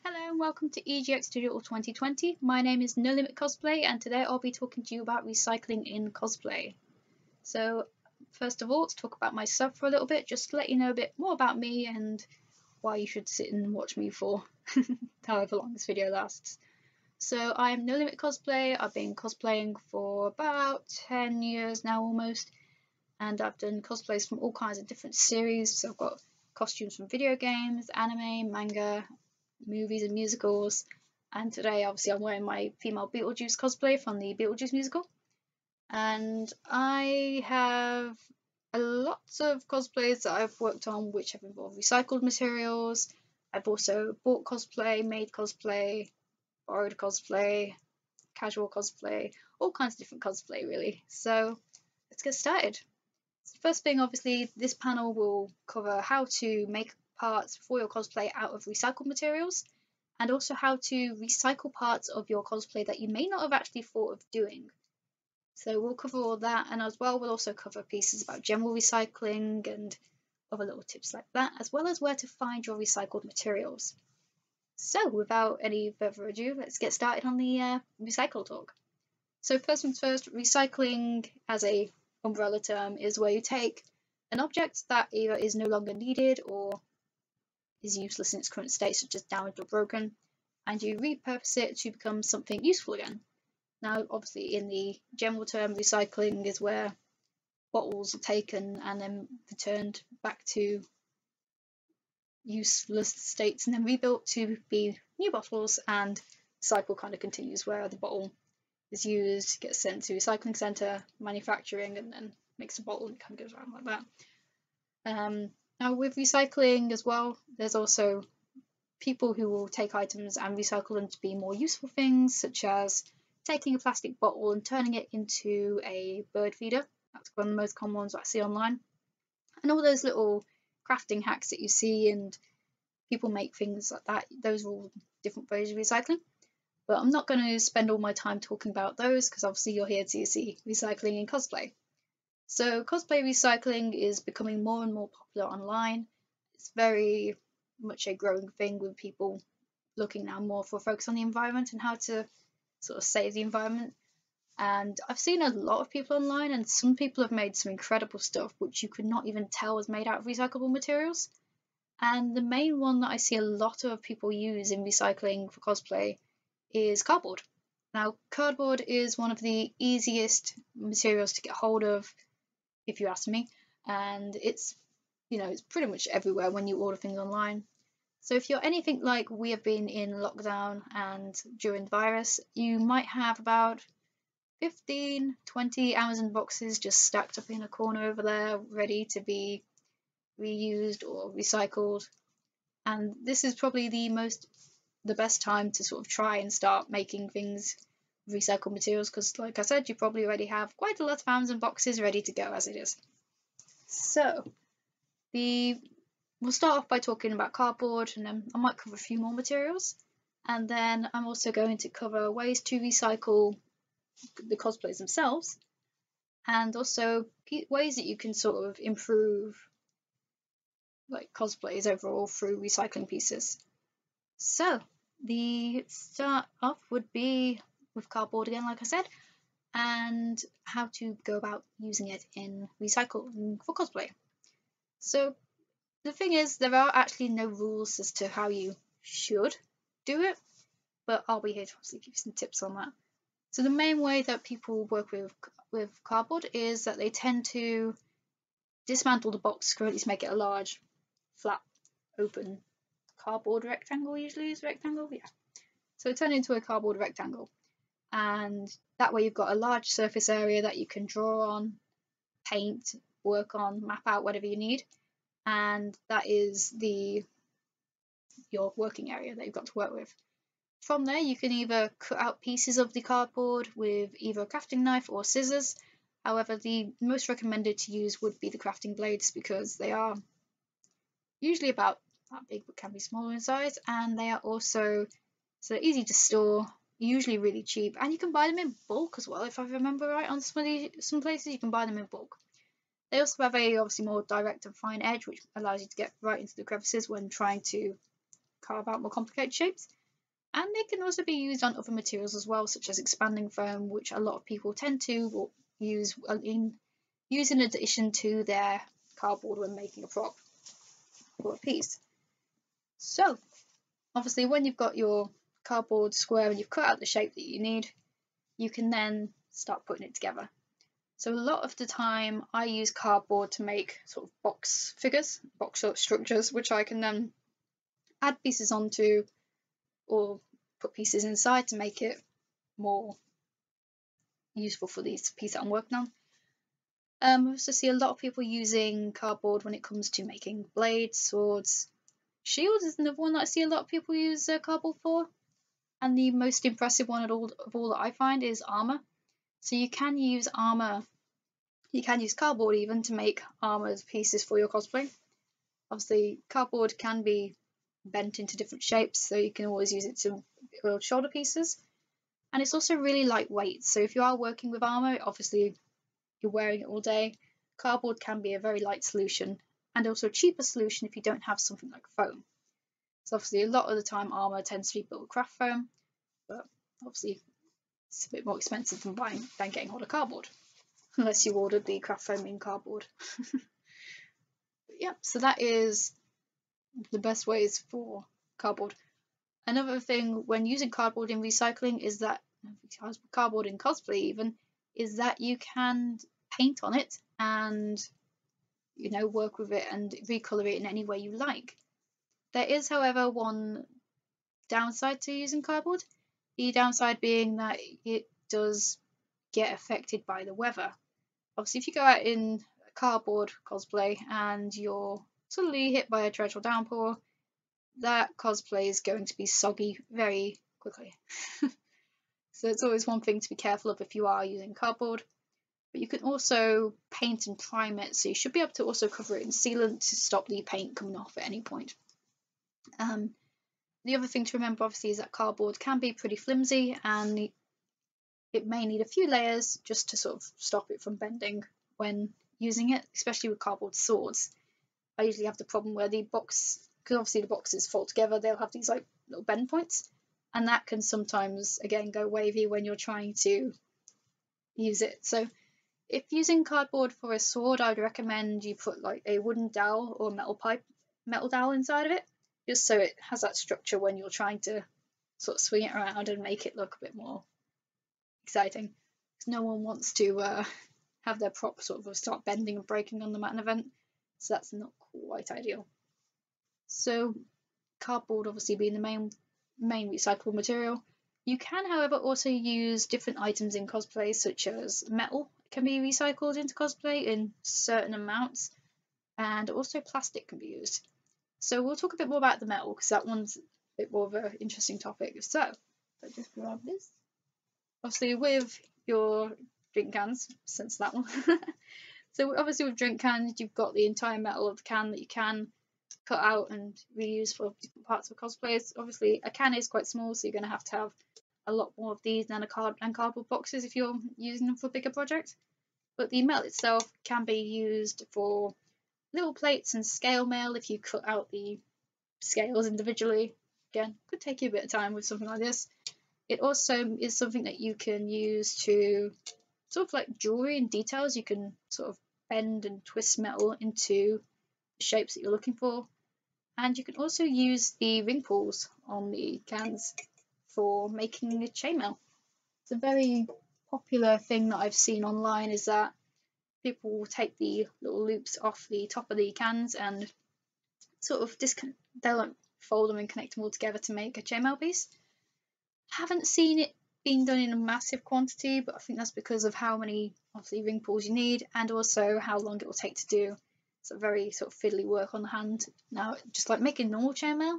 Hello and welcome to EGX Digital 2020. My name is No-Limit-Cosplay and today I'll be talking to you about recycling in cosplay. So first of all, to talk about myself for a little bit, just to let you know a bit more about me and why you should sit and watch me for however long this video lasts. So I'm No-Limit-Cosplay. I've been cosplaying for about 10 years now almost, and I've done cosplays from all kinds of different series. So I've got costumes from video games, anime, manga, movies and musicals, and today obviously I'm wearing my female Beetlejuice cosplay from the Beetlejuice musical. And I have lots of cosplays that I've worked on which have involved recycled materials. I've also bought cosplay, made cosplay, borrowed cosplay, casual cosplay, all kinds of different cosplay really. So let's get started. So first thing, obviously this panel will cover how to make parts for your cosplay out of recycled materials, and also how to recycle parts of your cosplay that you may not have actually thought of doing. So we'll cover all that, and as well we'll also cover pieces about general recycling and other little tips like that, as well as where to find your recycled materials. So without any further ado, let's get started on the recycle talk. So first things first, recycling as a umbrella term is where you take an object that either is no longer needed or is useless in its current state, such as damaged or broken, and you repurpose it to become something useful again. Now, obviously, in the general term, recycling is where bottles are taken and then returned back to useless states and then rebuilt to be new bottles, and the cycle kind of continues where the bottle is used, gets sent to recycling centre, manufacturing, and then makes a bottle and kind of goes around like that. Now with recycling as well, there's also people who will take items and recycle them to be more useful things, such as taking a plastic bottle and turning it into a bird feeder. That's one of the most common ones I see online. And all those little crafting hacks that you see, and people make things like that, those are all different ways of recycling. But I'm not going to spend all my time talking about those because obviously you're here to see recycling in cosplay. So cosplay recycling is becoming more and more popular online. It's very much a growing thing with people looking now more for a focus on the environment and how to sort of save the environment. And I've seen a lot of people online, and some people have made some incredible stuff which you could not even tell was made out of recyclable materials. And the main one that I see a lot of people use in recycling for cosplay is cardboard. Now, cardboard is one of the easiest materials to get hold of, if you ask me, and it's pretty much everywhere when you order things online. So if you're anything like we have been in lockdown and during the virus, you might have about 15-20 Amazon boxes just stacked up in a corner over there, ready to be reused or recycled. And this is probably the best time to sort of try and start making things recycled materials, because like I said, you probably already have quite a lot of Amazon boxes ready to go as it is. So we'll start off by talking about cardboard, and then I might cover a few more materials, and then I'm also going to cover ways to recycle the cosplays themselves, and also ways that you can sort of improve like cosplays overall through recycling pieces. So the start off would be with cardboard again, like I said, and how to go about using it in recycling for cosplay. So the thing is, there are actually no rules as to how you should do it, but I'll be here to obviously give you some tips on that. So the main way that people work with cardboard is that they tend to dismantle the box currently to make it a large, flat, open cardboard rectangle. Usually is rectangle, yeah. So turn it into a cardboard rectangle, and that way you've got a large surface area that you can draw on, paint, work on, map out whatever you need, and that is your working area that you've got to work with. From there, you can either cut out pieces of the cardboard with either a crafting knife or scissors. However, the most recommended to use would be the crafting blades, because they are usually about that big but can be smaller in size, and they are also so easy to store, usually really cheap, and you can buy them in bulk as well. If I remember right, on some places you can buy them in bulk. They also have a obviously more direct and fine edge, which allows you to get right into the crevices when trying to carve out more complicated shapes. And they can also be used on other materials as well, such as expanding foam, which a lot of people tend to use in addition to their cardboard when making a prop or a piece. So obviously when you've got your cardboard square and you've cut out the shape that you need, you can then start putting it together. So a lot of the time I use cardboard to make sort of box figures, box sort of structures, which I can then add pieces onto or put pieces inside to make it more useful for these piece that I'm working on. I also see a lot of people using cardboard when it comes to making blades, swords. Shields is another one that I see a lot of people use cardboard for. And the most impressive one of all that I find is armour. So you can use armour, you can use cardboard even to make armour pieces for your cosplay. Obviously cardboard can be bent into different shapes, so you can always use it to build shoulder pieces. And it's also really lightweight, so if you are working with armour, obviously you're wearing it all day, cardboard can be a very light solution, and also a cheaper solution if you don't have something like foam. So obviously a lot of the time armour tends to be built with craft foam, but obviously it's a bit more expensive than getting hold of cardboard, unless you ordered the craft foam in cardboard. But yeah, so that is the best ways for cardboard. Another thing when using cardboard in recycling is that, cardboard in cosplay even, is that you can paint on it and work with it and recolour it in any way you like. There is, however, one downside to using cardboard. The downside being that it does get affected by the weather. Obviously, if you go out in cardboard cosplay and you're suddenly hit by a torrential downpour, that cosplay is going to be soggy very quickly. So it's always one thing to be careful of if you are using cardboard. But you can also paint and prime it, so you should be able to also cover it in sealant to stop the paint coming off at any point. The other thing to remember obviously is that cardboard can be pretty flimsy and it may need a few layers just to sort of stop it from bending when using it, especially with cardboard swords. I usually have the problem where the box, because obviously the boxes fold together, they'll have these like little bend points, and that can sometimes again go wavy when you're trying to use it. So if using cardboard for a sword, I'd recommend you put like a wooden dowel or metal dowel inside of it, just so it has that structure when you're trying to sort of swing it around and make it look a bit more exciting. Because no one wants to have their prop sort of start bending and breaking on them at an event, so that's not quite ideal. So cardboard obviously being the main recyclable material. You can, however, also use different items in cosplay, such as metal can be recycled into cosplay in certain amounts, and also plastic can be used. So we'll talk a bit more about the metal because that one's a bit more of an interesting topic. So I'll just grab this. Obviously with your drink cans, since that one. So obviously with drink cans, you've got the entire metal of the can that you can cut out and reuse for different parts of cosplays. Obviously a can is quite small, so you're going to have a lot more of these than cardboard boxes if you're using them for a bigger project. But the metal itself can be used for little plates and scale mail if you cut out the scales individually. Again, could take you a bit of time with something like this. It also is something that you can use to sort of like jewelry and details. You can sort of bend and twist metal into the shapes that you're looking for. And you can also use the ring pulls on the cans for making a chainmail. It's a very popular thing that I've seen online, is that people will take the little loops off the top of the cans and sort of they'll like fold them and connect them all together to make a chainmail piece. Haven't seen it being done in a massive quantity, but I think that's because of how many obviously ring pulls you need and also how long it will take to do. It's a very sort of fiddly work on the hand. Now, just like making normal chainmail.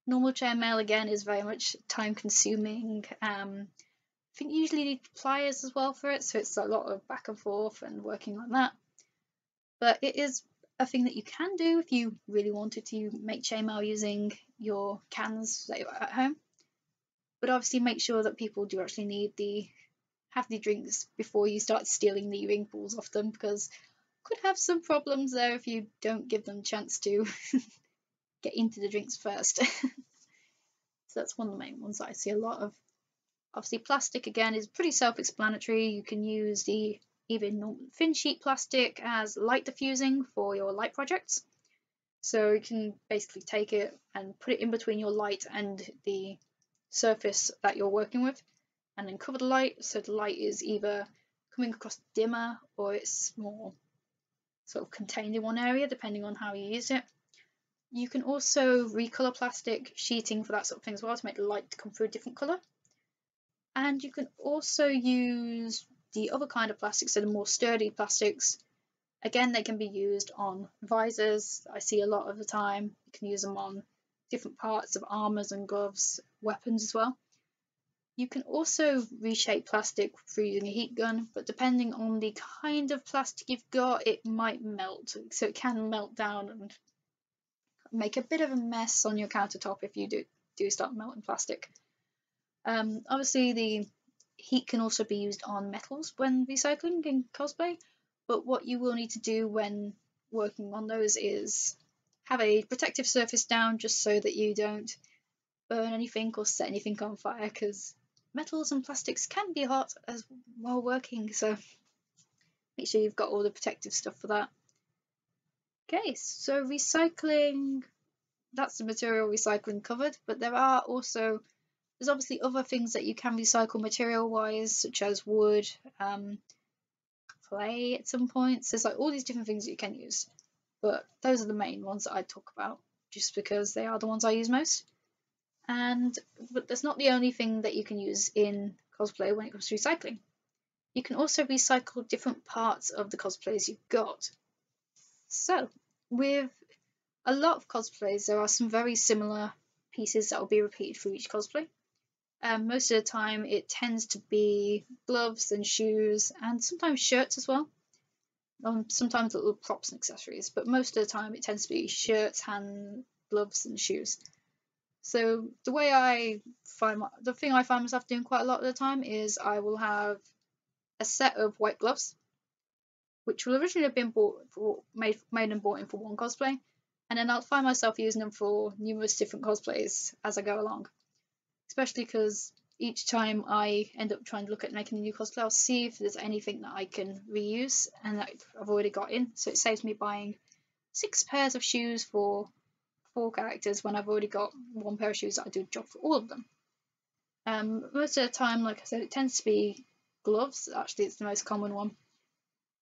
Normal chainmail again is very much time consuming. I think you usually need pliers as well for it, so it's a lot of back and forth and working like that. But it is a thing that you can do if you really wanted to make chainmail using your cans that you're at home. But obviously make sure that people do actually have the drinks before you start stealing the ring pulls off them, because could have some problems there if you don't give them a chance to get into the drinks first. So that's one of the main ones that I see a lot of. Obviously, plastic again is pretty self-explanatory. You can use the even normal thin sheet plastic as light diffusing for your light projects. So you can basically take it and put it in between your light and the surface that you're working with, and then cover the light so the light is either coming across dimmer or it's more sort of contained in one area depending on how you use it. You can also recolor plastic sheeting for that sort of thing as well to make the light come through a different color. And you can also use the other kind of plastics, so the more sturdy plastics. Again, they can be used on visors. I see a lot of the time. You can use them on different parts of armors and gloves, weapons as well. You can also reshape plastic through using a heat gun, but depending on the kind of plastic you've got, it might melt. So it can melt down and make a bit of a mess on your countertop if you do start melting plastic. Obviously, the heat can also be used on metals when recycling in cosplay, but what you will need to do when working on those is have a protective surface down just so that you don't burn anything or set anything on fire, because metals and plastics can be hot as while working, so make sure you've got all the protective stuff for that. Okay, so recycling, that's the material recycling covered, but there's obviously other things that you can recycle material wise, such as wood, clay at some points. There's like all these different things that you can use, but those are the main ones that I talk about just because they are the ones I use most. But that's not the only thing that you can use in cosplay when it comes to recycling. You can also recycle different parts of the cosplays you've got. So with a lot of cosplays, there are some very similar pieces that will be repeated for each cosplay. Most of the time it tends to be gloves and shoes and sometimes shirts as well. Sometimes little props and accessories, but most of the time it tends to be shirts, hand gloves and shoes. So the thing I find myself doing quite a lot of the time is I will have a set of white gloves, which will originally have been made and bought in for one cosplay, and then I'll find myself using them for numerous different cosplays as I go along. Especially because each time I end up trying to look at making a new cosplay, I'll see if there's anything that I can reuse and that I've already got in. So it saves me buying 6 pairs of shoes for 4 characters when I've already got 1 pair of shoes that I do a job for all of them. Most of the time, like I said, it tends to be gloves. Actually, it's the most common one.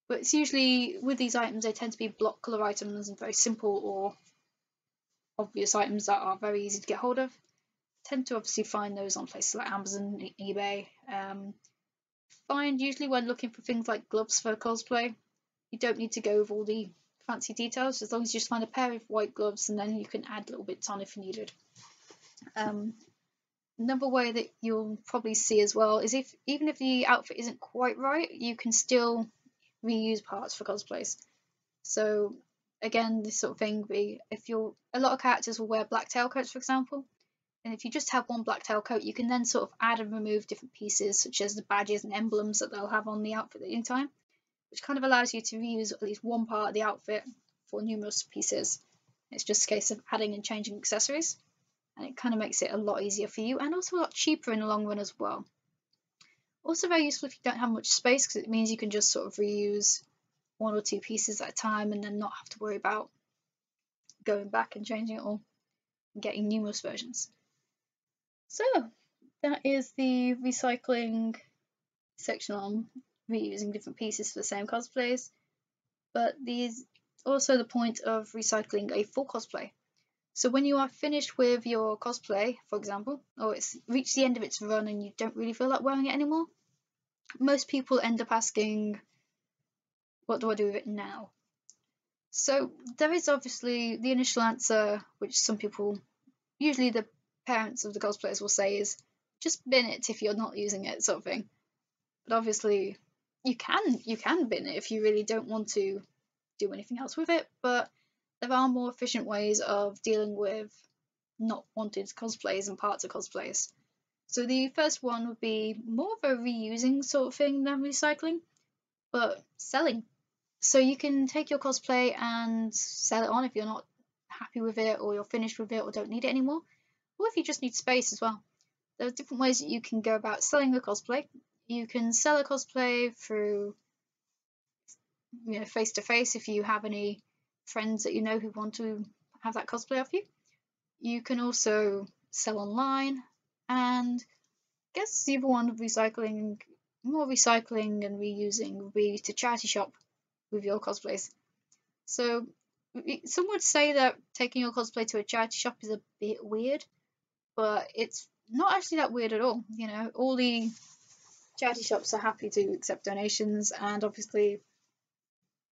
But it's usually, with these items, they tend to be block colour items and very simple or obvious items that are very easy to get hold of. Tend to obviously find those on places like Amazon, eBay. Find usually when looking for things like gloves for cosplay, you don't need to go with all the fancy details, as long as you just find a pair of white gloves and then you can add little bits on if needed. Another way that you'll probably see as well is even if the outfit isn't quite right, you can still reuse parts for cosplays. So again, this sort of thing, a lot of characters will wear black tailcoats, for example. And if you just have one black tailcoat, you can then sort of add and remove different pieces, such as the badges and emblems that they'll have on the outfit at any time, which kind of allows you to reuse at least one part of the outfit for numerous pieces. It's just a case of adding and changing accessories, and it kind of makes it a lot easier for you and also a lot cheaper in the long run as well. Also very useful if you don't have much space, because it means you can just sort of reuse 1 or 2 pieces at a time and then not have to worry about going back and changing it all and getting numerous versions. So that is the recycling section on reusing different pieces for the same cosplays, but these also the point of recycling a full cosplay. So when you are finished with your cosplay, for example, or it's reached the end of its run and you don't really feel like wearing it anymore, most people end up asking, what do I do with it now? So there is obviously the initial answer, which some people, usually the parents of the cosplayers, will say is just bin it if you're not using it, sort of thing. But obviously you can bin it if you really don't want to do anything else with it, but there are more efficient ways of dealing with not wanted cosplays and parts of cosplays. So the first one would be more of a reusing sort of thing than recycling, but selling. So you can take your cosplay and sell it on if you're not happy with it or you're finished with it or don't need it anymore. or if you just need space as well. There are different ways that you can go about selling a cosplay. You can sell a cosplay through, face to face if you have any friends that you know who want to have that cosplay off you. You can also sell online, and I guess the other one, more recycling and reusing, would be to charity shop with your cosplays. So some would say that taking your cosplay to a charity shop is a bit weird, but it's not actually that weird at all. All the charity shops are happy to accept donations, and obviously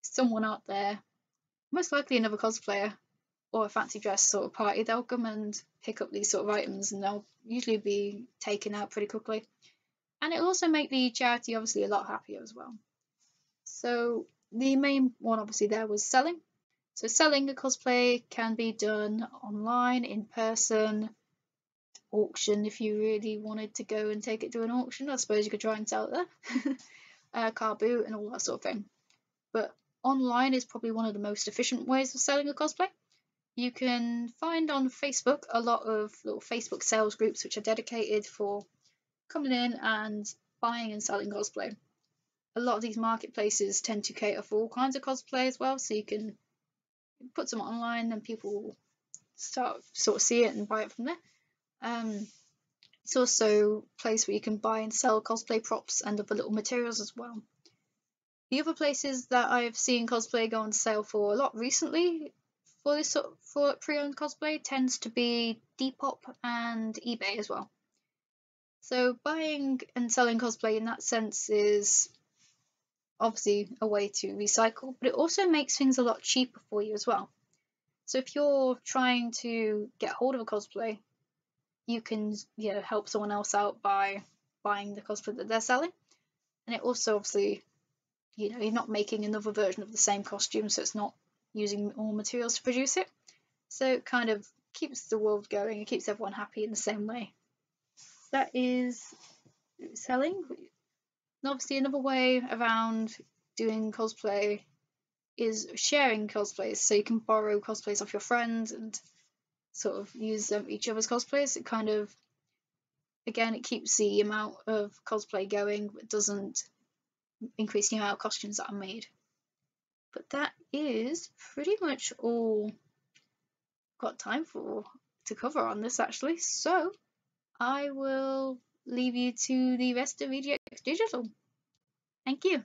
someone out there, most likely another cosplayer or a fancy dress sort of party, they'll come and pick up these sort of items, and they'll usually be taken out pretty quickly. And it'll also make the charity obviously a lot happier as well. So the main one obviously there was selling. So selling a cosplay can be done online, in person, auction if you really wanted to go and take it to an auction. I suppose you could try and sell it there. Car boot and all that sort of thing. But online is probably one of the most efficient ways of selling a cosplay. You can find on Facebook a lot of little Facebook sales groups which are dedicated for coming in and buying and selling cosplay. A lot of these marketplaces tend to cater for all kinds of cosplay as well, so you can put some online and people will start sort of see it and buy it from there. It's also a place where you can buy and sell cosplay props and other little materials as well. The other places that I've seen cosplay go on sale for a lot recently for this sort for pre-owned cosplay tends to be Depop and eBay as well. So buying and selling cosplay in that sense is obviously a way to recycle, but it also makes things a lot cheaper for you as well. So if you're trying to get hold of a cosplay, you can help someone else out by buying the cosplay that they're selling, and it also obviously you're not making another version of the same costume, so it's not using more materials to produce it. So it kind of keeps the world going, it keeps everyone happy in the same way. That is selling. And obviously another way around doing cosplay is sharing cosplays, so you can borrow cosplays off your friends and sort of use each other's cosplays. It kind of, again, it keeps the amount of cosplay going, but doesn't increase the amount of costumes that are made. But that is pretty much all I've got time to cover on this actually. So I will leave you to the rest of EGX Digital. Thank you.